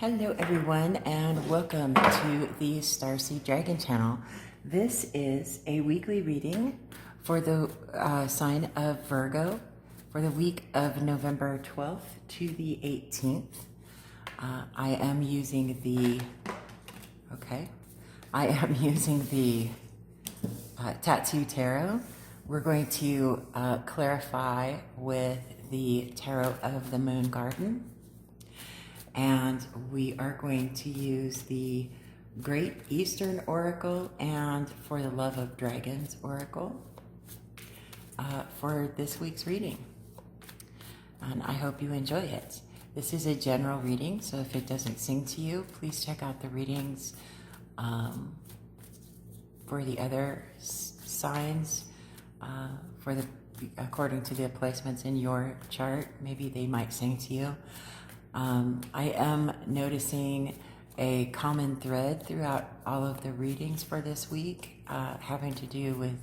Hello everyone and welcome to the Starseed Dragon channel. This is a weekly reading for the sign of Virgo for the week of November 12th to the 18th. I am using the Tattoo Tarot. We're going to clarify with the Tarot of the Moon Garden. And we are going to use the Great Eastern Oracle and For the Love of Dragons Oracle for this week's reading. And I hope you enjoy it. This is a general reading, so if it doesn't sing to you, please check out the readings for the other signs according to the placements in your chart. Maybe they might sing to you. I am noticing a common thread throughout all of the readings for this week, having to do with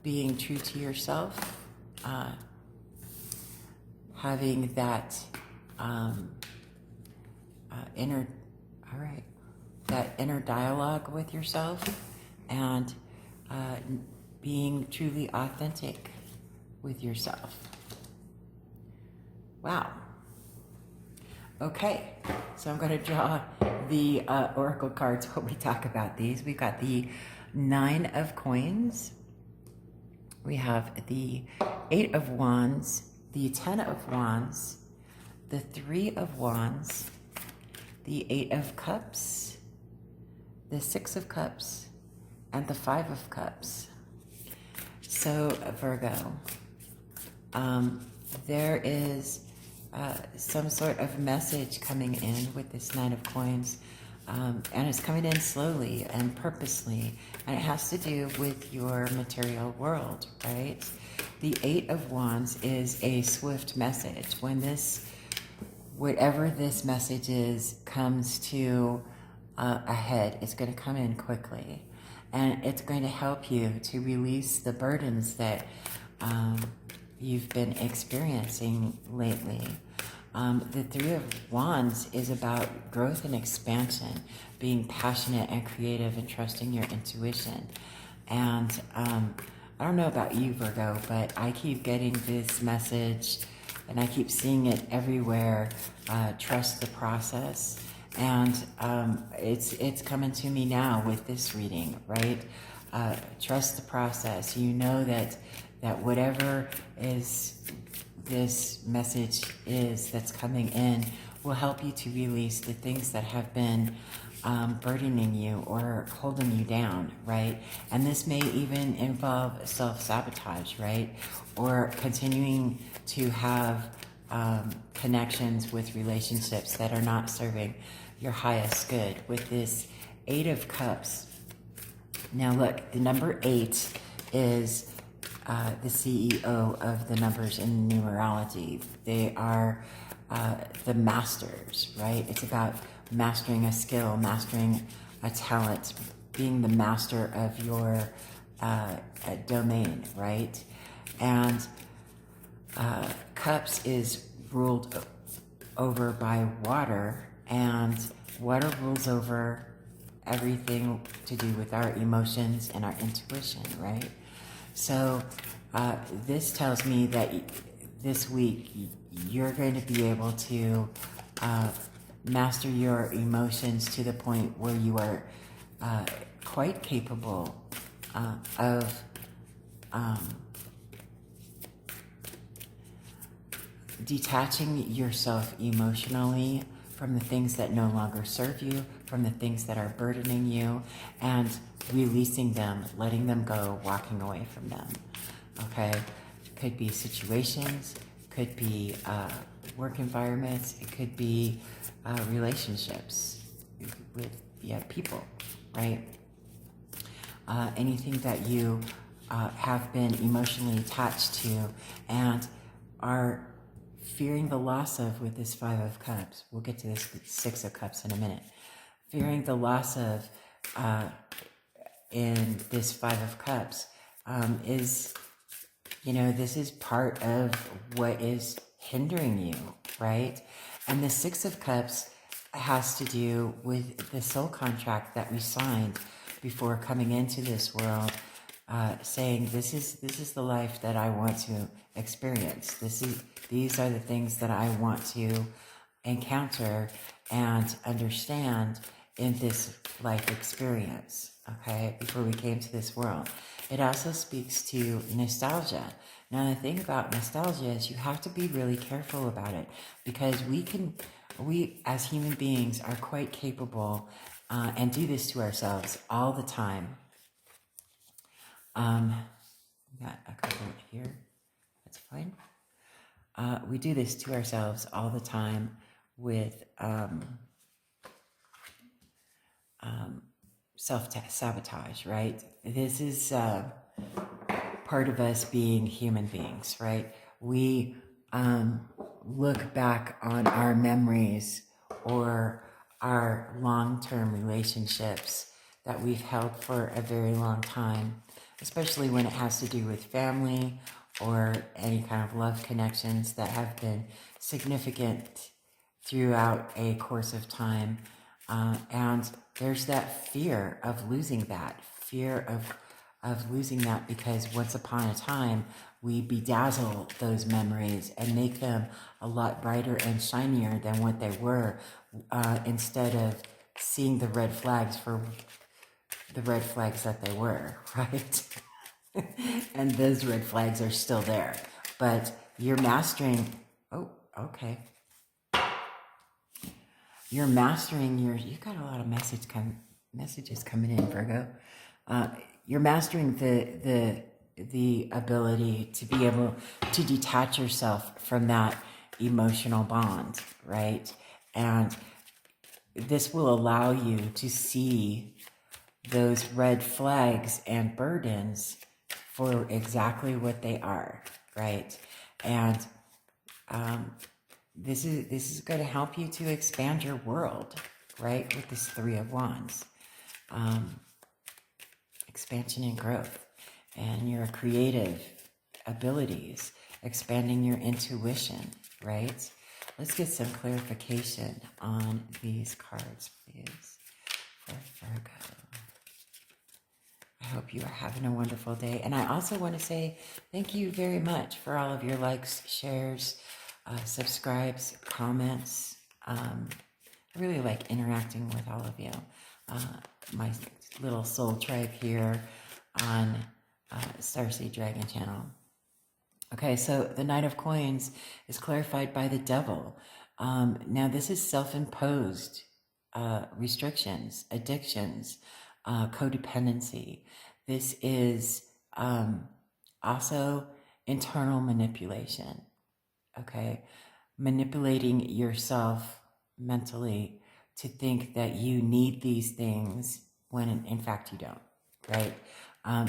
being true to yourself, having that inner dialogue with yourself, and being truly authentic with yourself. Wow. Okay, so I'm going to draw the oracle cards when we talk about these. We've got the 9 of Coins. We have the 8 of Wands, the 10 of Wands, the 3 of Wands, the 8 of Cups, the 6 of Cups, and the 5 of Cups. So, Virgo, there is some sort of message coming in with this 9 of Coins, and it's coming in slowly and purposely, and it has to do with your material world, right? The 8 of Wands is a swift message. When whatever this message is comes to a head, it's going to come in quickly, and it's going to help you to release the burdens that you've been experiencing lately. The 3 of Wands is about growth and expansion, being passionate and creative and trusting your intuition. And I don't know about you, Virgo, but I keep getting this message and I keep seeing it everywhere. Trust the process. And it's coming to me now with this reading, right? Trust the process. You know that whatever this message is that's coming in will help you to release the things that have been burdening you or holding you down, right? And this may even involve self-sabotage, right? Or continuing to have connections with relationships that are not serving your highest good. With this 8 of Cups, now look, the number 8 is the CEO of the numbers in numerology. They are the masters, right? It's about mastering a skill, mastering a talent, being the master of your domain, right? And Cups is ruled over by water, and water rules over everything to do with our emotions and our intuition, right? So this tells me that this week you're going to be able to master your emotions to the point where you are quite capable of detaching yourself emotionally from the things that no longer serve you, from the things that are burdening you, and releasing them, letting them go, walking away from them, okay? Could be situations, could be work environments, it could be relationships with people, right? Anything that you have been emotionally attached to and are fearing the loss of with this 5 of Cups. We'll get to this 6 of Cups in a minute. Fearing the loss of in this 5 of Cups is, this is part of what is hindering you, right? And the Six of Cups has to do with the soul contract that we signed before coming into this world, saying this is the life that I want to experience. These are the things that I want to encounter and understand in this life experience, okay, before we came to this world. It also speaks to nostalgia. Now, the thing about nostalgia is you have to be really careful about it, because we as human beings are quite capable and do this to ourselves all the time. Got a couple here. That's fine. We do this to ourselves all the time with self-sabotage, right? This is part of us being human beings, right? We look back on our memories or our long-term relationships that we've held for a very long time, especially when it has to do with family or any kind of love connections that have been significant throughout a course of time. And there's that fear of losing that, of losing that, because once upon a time, we bedazzle those memories and make them a lot brighter and shinier than what they were, instead of seeing the red flags for the red flags that they were, right? And those red flags are still there. But you're mastering, oh, okay. You're mastering you got a lot of messages coming in, Virgo. You're mastering the ability to be able to detach yourself from that emotional bond, right? And this will allow you to see those red flags and burdens for exactly what they are, right? And this is going to help you to expand your world, right? With this Three of Wands, expansion and growth, and your creative abilities, expanding your intuition, right? Let's get some clarification on these cards, please, for Virgo. I hope you are having a wonderful day. And I also want to say thank you very much for all of your likes, shares, subscribes, comments. I really like interacting with all of you. My little soul tribe here on Starseed Dragon channel. Okay, so the Knight of Coins is clarified by the Devil. Now, this is self-imposed restrictions, addictions, codependency. This is also internal manipulation, okay? Manipulating yourself mentally to think that you need these things when in fact you don't, right?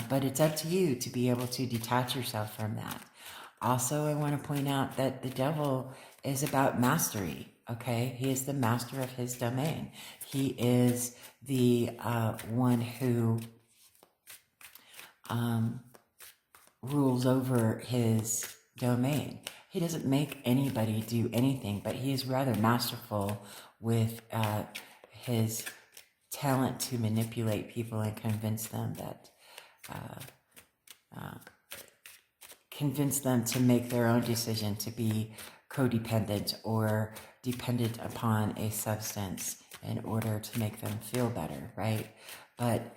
But it's up to you to be able to detach yourself from that. Also, I want to point out that the Devil is about mastery, okay? He is the master of his domain. He is the one who rules over his domain. He doesn't make anybody do anything, but he is rather masterful with his talent to manipulate people and convince them that convince them to make their own decision to be codependent or dependent upon a substance in order to make them feel better, right? But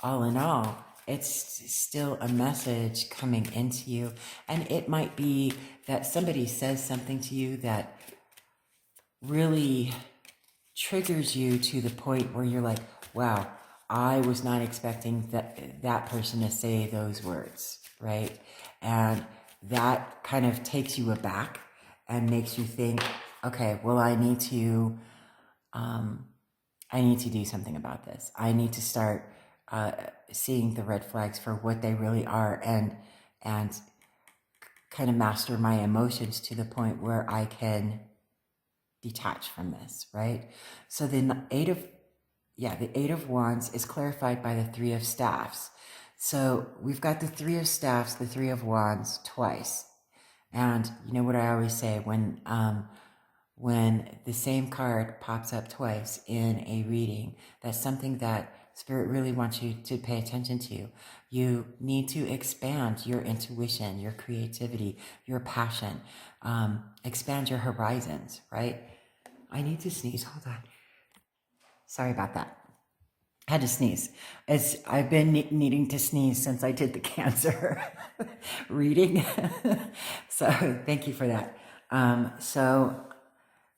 all in all, it's still a message coming into you. And it might be that somebody says something to you that really triggers you to the point where you're like, wow, I was not expecting that person to say those words, right? And that kind of takes you aback and makes you think, okay, well, I need to do something about this. I need to start seeing the red flags for what they really are, and kind of master my emotions to the point where I can detach from this, right? So the Eight of Wands is clarified by the Three of Staffs. So we've got the Three of Staffs, the Three of Wands twice. And you know what I always say, when the same card pops up twice in a reading, that's something that Spirit really wants you to pay attention to. You need to expand your intuition, your creativity, your passion, expand your horizons, right? I need to sneeze. Hold on. Sorry about that. I had to sneeze. I've been needing to sneeze since I did the cancer reading. So thank you for that. So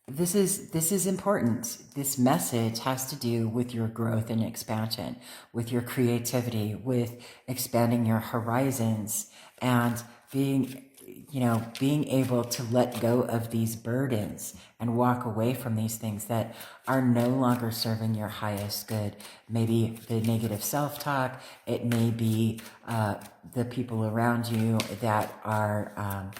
this is important. This message has to do with your growth and expansion, with your creativity, with expanding your horizons, and being able to let go of these burdens and walk away from these things that are no longer serving your highest good. Maybe the negative self-talk. It may be the people around you that are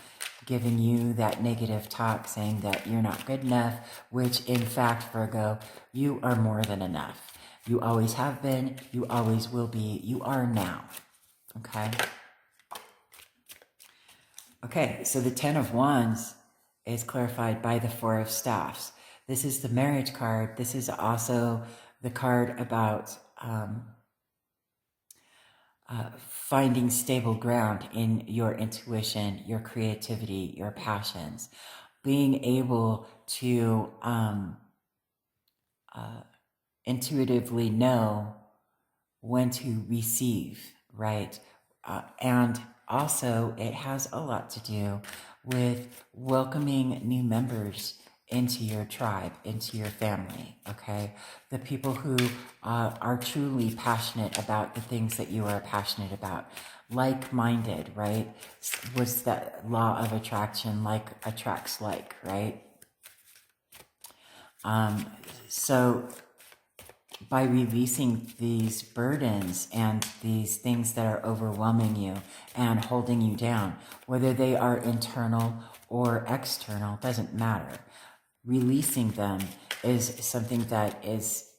giving you that negative talk, saying that you're not good enough, which in fact, Virgo, you are more than enough. You always have been, you always will be, you are now. Okay? Okay, so the Ten of Wands is clarified by the Four of Staffs. This is the marriage card. This is also the card about finding stable ground in your intuition, your creativity, your passions, being able to intuitively know when to receive, right? And also, it has a lot to do with welcoming new members into your tribe, into your family, okay? The people who are truly passionate about the things that you are passionate about. Like-minded, right? Was that law of attraction, like attracts like, right? So by releasing these burdens and these things that are overwhelming you and holding you down, whether they are internal or external, doesn't matter. Releasing them is something that is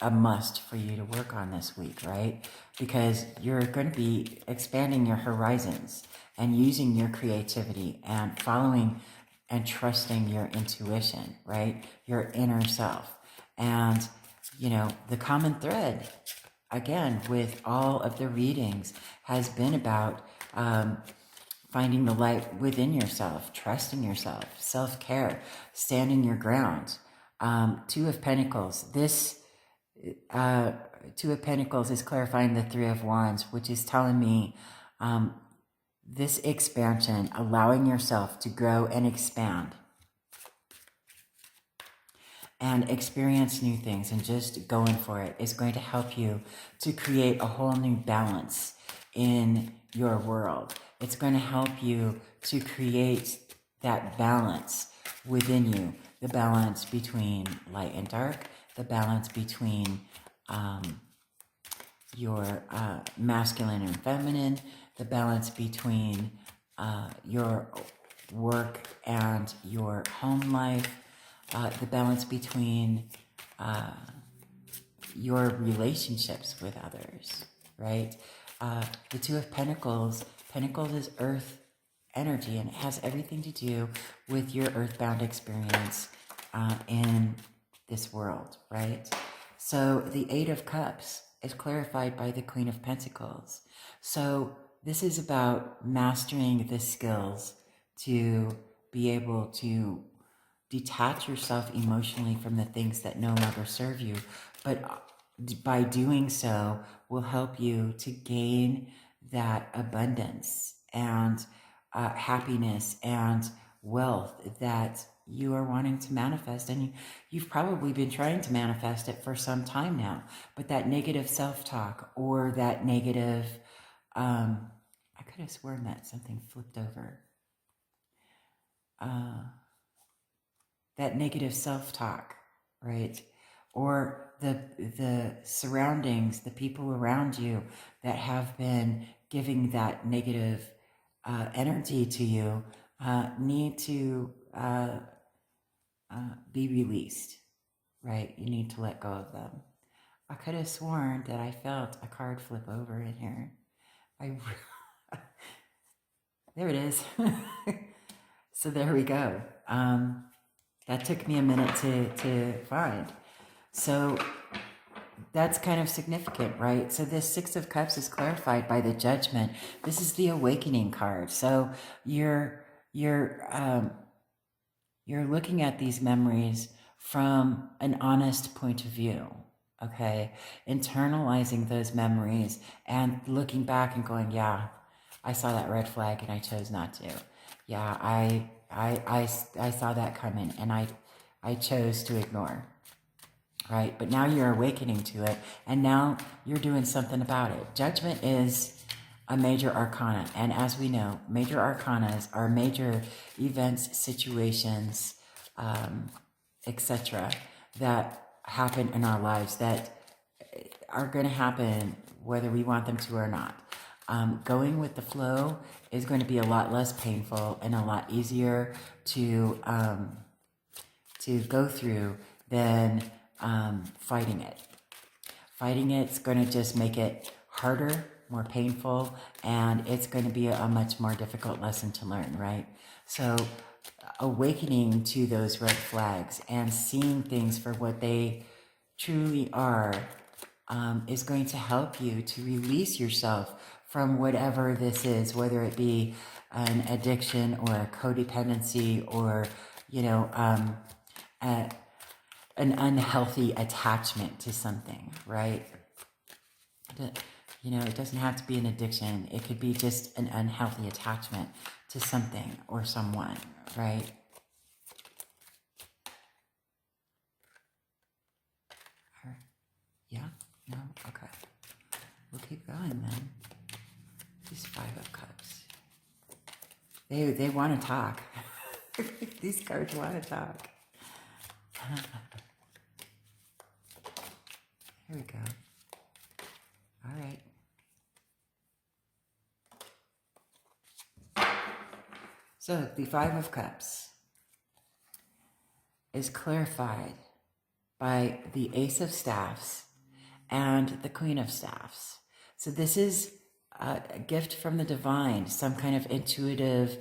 a must for you to work on this week, right? Because you're going to be expanding your horizons and using your creativity and following and trusting your intuition, right? Your inner self. And, the common thread, again, with all of the readings has been about finding the light within yourself, trusting yourself, self-care, standing your ground. Two of Pentacles. This Two of Pentacles is clarifying the Three of Wands, which is telling me this expansion, allowing yourself to grow and expand and experience new things and just going for it is going to help you to create a whole new balance in your world. It's going to help you to create that balance within you, the balance between light and dark, the balance between your masculine and feminine, the balance between your work and your home life, the balance between your relationships with others, right? The Two of Pentacles, Pentacles is earth energy, and it has everything to do with your earthbound experience in this world, right? So the Eight of Cups is clarified by the Queen of Pentacles. So this is about mastering the skills to be able to detach yourself emotionally from the things that no longer serve you. But by doing so will help you to gain that abundance and happiness and wealth that you are wanting to manifest. And you've probably been trying to manifest it for some time now. But that negative self-talk or that negative, I could have sworn that something flipped over. That negative self-talk, right? Or the surroundings, the people around you that have been giving that negative energy to you need to be released, right? You need to let go of them. I could have sworn that I felt a card flip over in here. There it is. So there we go. That took me a minute to find. So that's kind of significant, right? So this Six of Cups is clarified by the Judgment. This is the awakening card. So you're looking at these memories from an honest point of view, okay? Internalizing those memories and looking back and going, yeah, I saw that red flag and I chose not to. Yeah, I saw that coming and I chose to ignore, right? But now you're awakening to it and now you're doing something about it. Judgment is a major arcana. And as we know, major arcanas are major events, situations, etc., that happen in our lives that are going to happen whether we want them to or not. Going with the flow is going to be a lot less painful and a lot easier to go through than fighting it. Fighting it's going to just make it harder, more painful, and it's going to be a much more difficult lesson to learn, right? So awakening to those red flags and seeing things for what they truly are is going to help you to release yourself from whatever this is, whether it be an addiction or a codependency or, an unhealthy attachment to something, right? It doesn't have to be an addiction. It could be just an unhealthy attachment to something or someone, right? Yeah? No? Okay. We'll keep going then. These Five of Cups. They want to talk. These cards want to talk. Here we go. All right. So the Five of Cups is clarified by the Ace of Staffs and the Queen of Staffs. So this is a gift from the divine, some kind of intuitive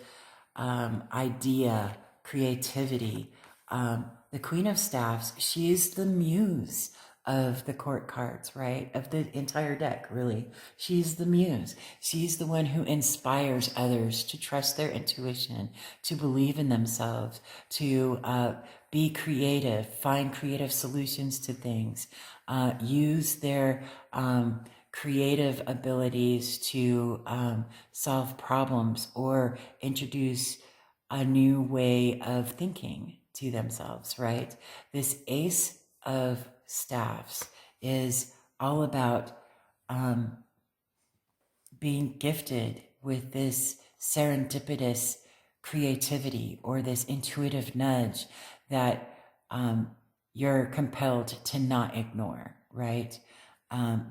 idea, creativity. The Queen of Staffs, she's the muse of the court cards, right? Of the entire deck, really. She's the muse. She's the one who inspires others to trust their intuition, to believe in themselves, to be creative, find creative solutions to things, use their creative abilities to solve problems or introduce a new way of thinking to themselves, right? This Ace of Staffs is all about being gifted with this serendipitous creativity or this intuitive nudge that you're compelled to not ignore, right?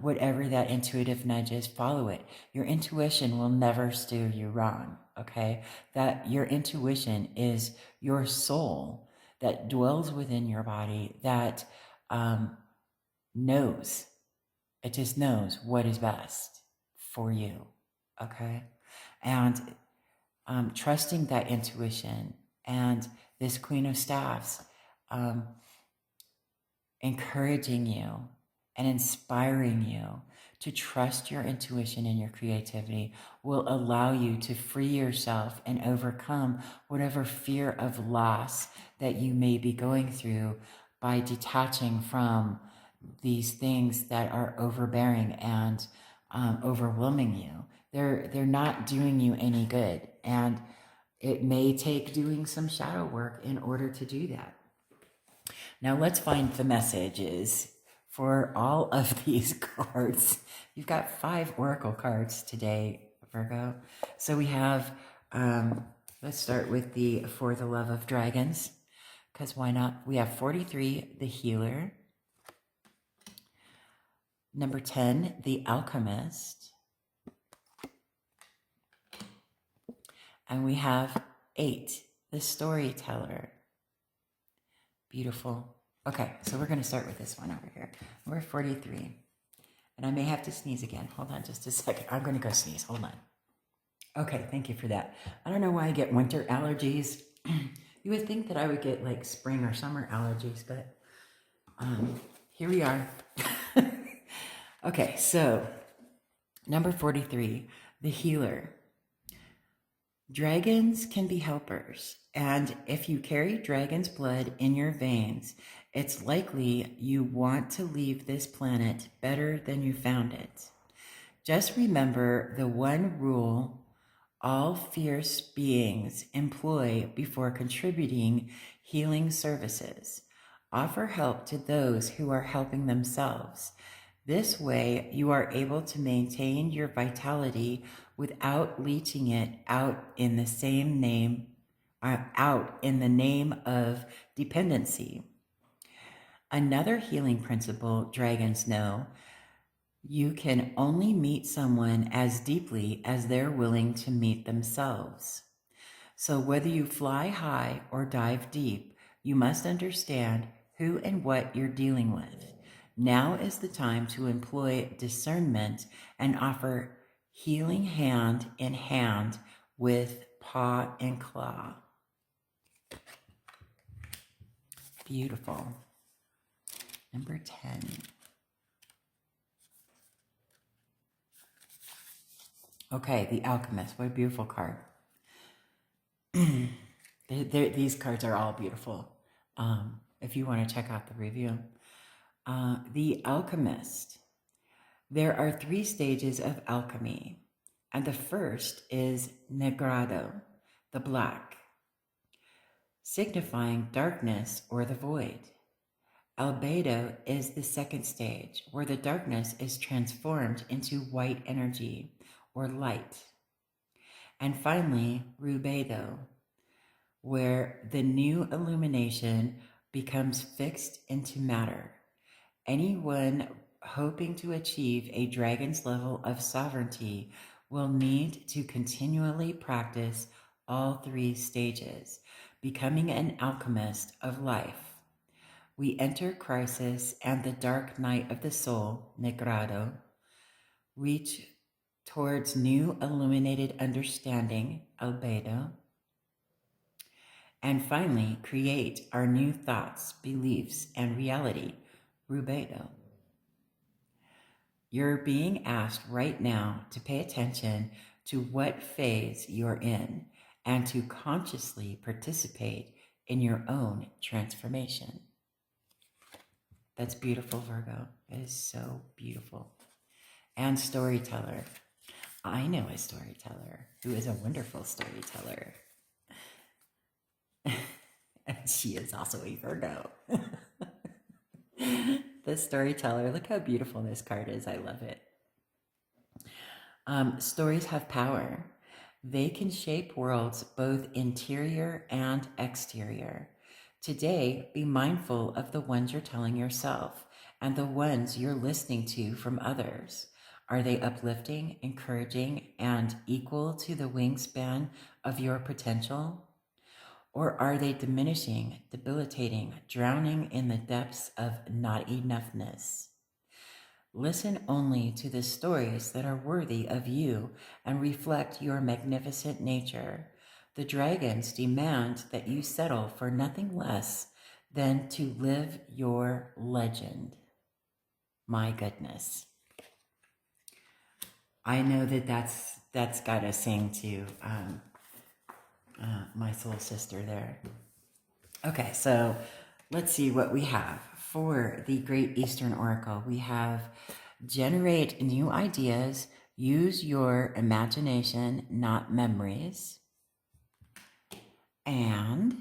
Whatever that intuitive nudge is, follow it. Your intuition will never steer you wrong, okay? That your intuition is your soul that dwells within your body that knows. It just knows what is best for you, okay? And trusting that intuition and this Queen of Staffs encouraging you and inspiring you to trust your intuition and your creativity will allow you to free yourself and overcome whatever fear of loss that you may be going through by detaching from these things that are overbearing and overwhelming you. They're not doing you any good, and it may take doing some shadow work in order to do that. Now let's find the messages for all of these cards. You've got 5 oracle cards today, Virgo. So we have, let's start with the For the Love of Dragons, because why not? We have 43, the Healer. Number 10, the Alchemist. And we have 8, the Storyteller. Beautiful. Okay, so we're going to start with this one over here. We're 43. And I may have to sneeze again. Hold on just a second. I'm going to go sneeze. Hold on. Okay, thank you for that. I don't know why I get winter allergies. You would think that I would get like spring or summer allergies, but here we are. Okay, so number 43, the healer. Dragons can be helpers, and if you carry dragon's blood in your veins, it's likely you want to leave this planet better than you found it. Just remember the one rule all fierce beings employ before contributing healing services. Offer help to those who are helping themselves. This way, you are able to maintain your vitality without leeching it out in the name of dependency. Another healing principle dragons know: you can only meet someone as deeply as they're willing to meet themselves. So whether you fly high or dive deep, you must understand who and what you're dealing with. Now is the time to employ discernment and offer healing hand in hand with paw and claw. Beautiful. Number 10. Okay, the Alchemist. What a beautiful card. These cards are all beautiful. If you want to check out the review. The Alchemist. There are 3 stages of alchemy, and the first is Negrado, the black, signifying darkness or the void. Albedo is the second stage, where the darkness is transformed into white energy or light. And finally, Rubedo, where the new illumination becomes fixed into matter. Anyone hoping to achieve a dragon's level of sovereignty will need to continually practice all 3 stages, becoming an alchemist of life. We enter crisis and the dark night of the soul, Negrado, reach towards new illuminated understanding, Albedo, and finally create our new thoughts, beliefs, and reality, Rubedo. You're being asked right now to pay attention to what phase you're in and to consciously participate in your own transformation. That's beautiful, Virgo. It is so beautiful. And storyteller. I know a storyteller who is a wonderful storyteller. And she is also a Virgo. The storyteller. Look how beautiful this card is. I love it. Stories have power. They can shape worlds both interior and exterior. Today, be mindful of the ones you're telling yourself and the ones you're listening to from others. Are they uplifting, encouraging, and equal to the wingspan of your potential? Or are they diminishing, debilitating, drowning in the depths of not enoughness? Listen only to the stories that are worthy of you and reflect your magnificent nature. The dragons demand that you settle for nothing less than to live your legend. My goodness. I know that's got to sing to my soul sister there. Okay, so let's see what we have for the Great Eastern Oracle. We have generate new ideas, use your imagination, not memories, and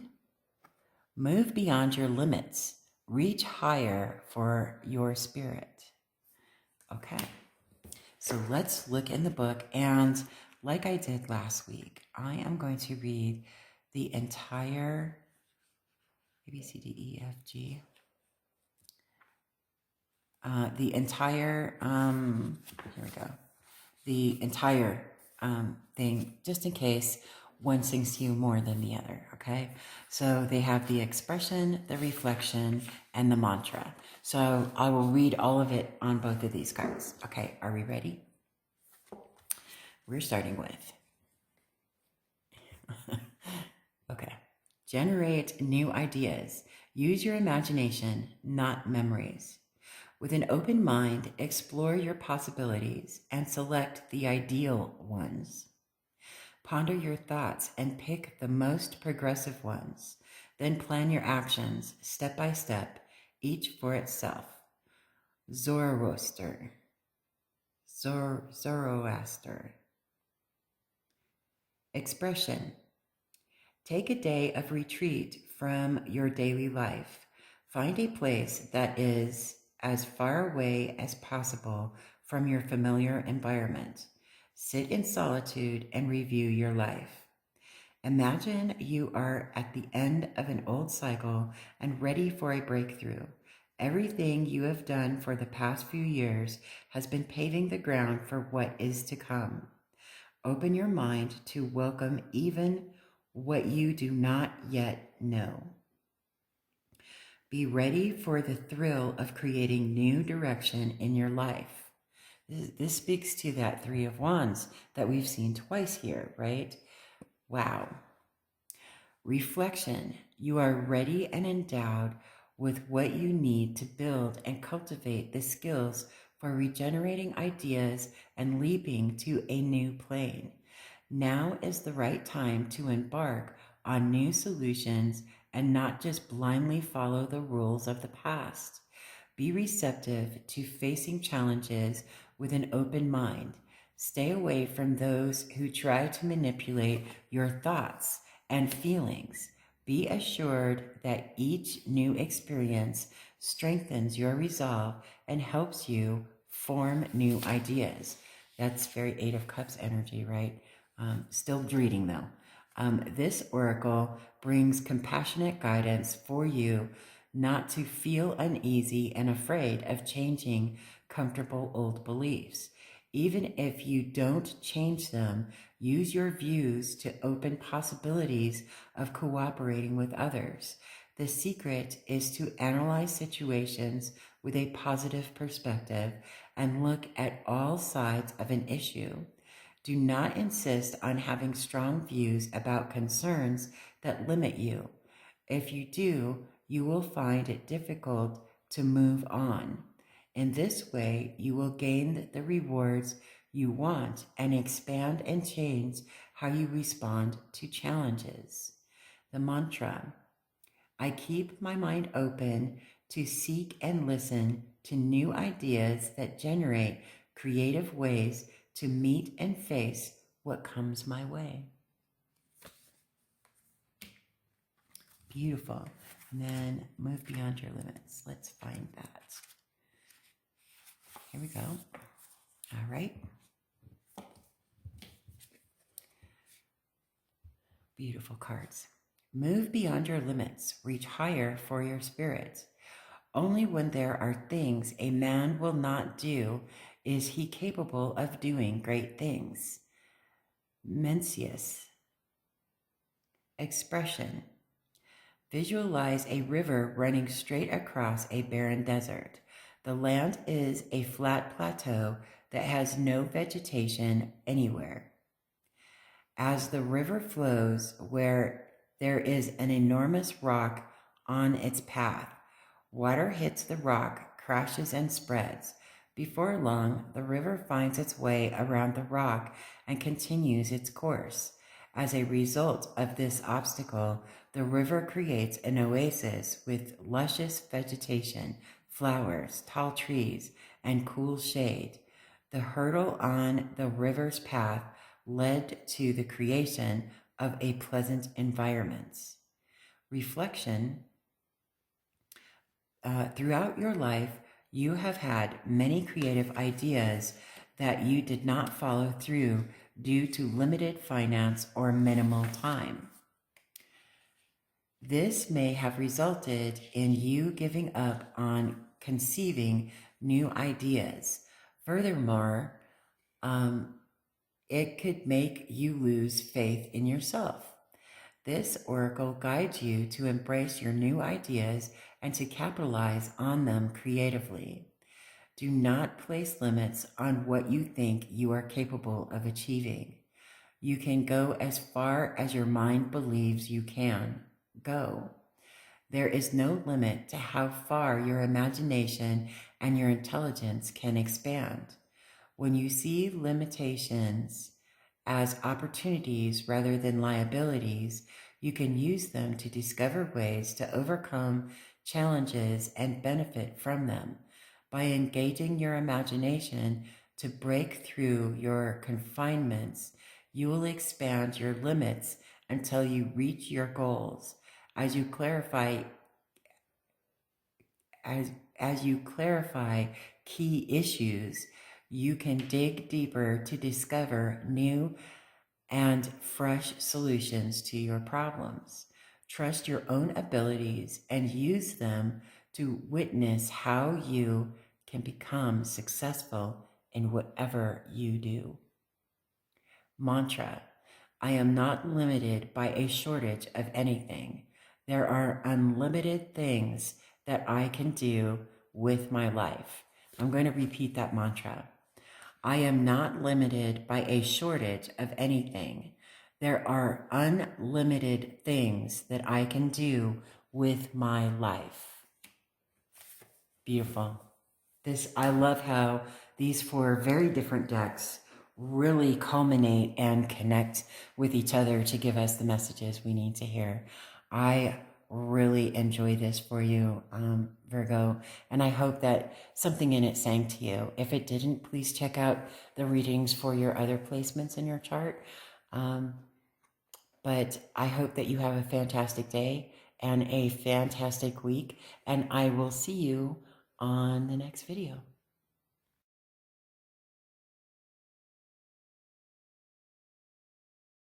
move beyond your limits. Reach higher for your spirit. Okay, so let's look in the book, and like I did last week, I am going to read the entire A, B, C, D, E, F, G. The entire, here we go. The entire thing, just in case one sings to you more than the other, okay? So they have the expression, the reflection, and the mantra. So I will read all of it on both of these cards. Okay, are we ready? We're starting with Generate new ideas. Use your imagination, not memories. With an open mind, explore your possibilities and select the ideal ones. Ponder your thoughts and pick the most progressive ones. Then plan your actions step by step, each for itself. Zoroaster. Zoroaster. Expression. Take a day of retreat from your daily life. Find a place that is as far away as possible from your familiar environment. Sit in solitude and review your life. Imagine you are at the end of an old cycle and ready for a breakthrough. Everything you have done for the past few years has been paving the ground for what is to come. Open your mind to welcome even what you do not yet know. Be ready for the thrill of creating new direction in your life. This speaks to that Three of Wands that we've seen twice here, right? Wow. Reflection. You are ready and endowed with what you need to build and cultivate the skills for regenerating ideas and leaping to a new plane. Now is the right time to embark on new solutions and not just blindly follow the rules of the past. Be receptive to facing challenges with an open mind. Stay away from those who try to manipulate your thoughts and feelings. Be assured that each new experience strengthens your resolve and helps you form new ideas. That's very Eight of Cups energy, right? Still reading though. This oracle brings compassionate guidance for you not to feel uneasy and afraid of changing comfortable old beliefs. Even if you don't change them, use your views to open possibilities of cooperating with others. The secret is to analyze situations with a positive perspective and look at all sides of an issue. Do not insist on having strong views about concerns that limit you. If you do, you will find it difficult to move on. In this way, you will gain the rewards you want and expand and change how you respond to challenges. The mantra: I keep my mind open to seek and listen to new ideas that generate creative ways to meet and face what comes my way. Beautiful. And then move beyond your limits. Let's find that. Here we go. All right. Beautiful cards. Move beyond your limits. Reach higher for your spirit. Only when there are things a man will not do is he capable of doing great things. Mencius. Expression. Visualize a river running straight across a barren desert. The land is a flat plateau that has no vegetation anywhere. As the river flows where there is an enormous rock on its path, water hits the rock, crashes, and spreads. Before long, the river finds its way around the rock and continues its course. As a result of this obstacle, the river creates an oasis with luscious vegetation, flowers, tall trees, and cool shade. The hurdle on the river's path led to the creation of a pleasant environment. Reflection. Throughout your life, you have had many creative ideas that you did not follow through due to limited finance or minimal time. This may have resulted in you giving up on conceiving new ideas. Furthermore, it could make you lose faith in yourself. This oracle guides you to embrace your new ideas and to capitalize on them creatively. Do not place limits on what you think you are capable of achieving. You can go as far as your mind believes you can. go. There is no limit to how far your imagination and your intelligence can expand. When you see limitations as opportunities rather than liabilities, you can use them to discover ways to overcome challenges and benefit from them. By engaging your imagination to break through your confinements, you will expand your limits until you reach your goals. As you clarify as as you clarify key issues, you can dig deeper to discover new and fresh solutions to your problems. Trust your own abilities and use them to witness how you can become successful in whatever you do. Mantra: I am not limited by a shortage of anything. There are unlimited things that I can do with my life. I'm going to repeat that mantra. I am not limited by a shortage of anything. There are unlimited things that I can do with my life. Beautiful. I love how these four very different decks really culminate and connect with each other to give us the messages we need to hear. I really enjoy this for you, Virgo, and I hope that something in it sang to you. If it didn't, please check out the readings for your other placements in your chart. But I hope that you have a fantastic day and a fantastic week, and I will see you on the next video.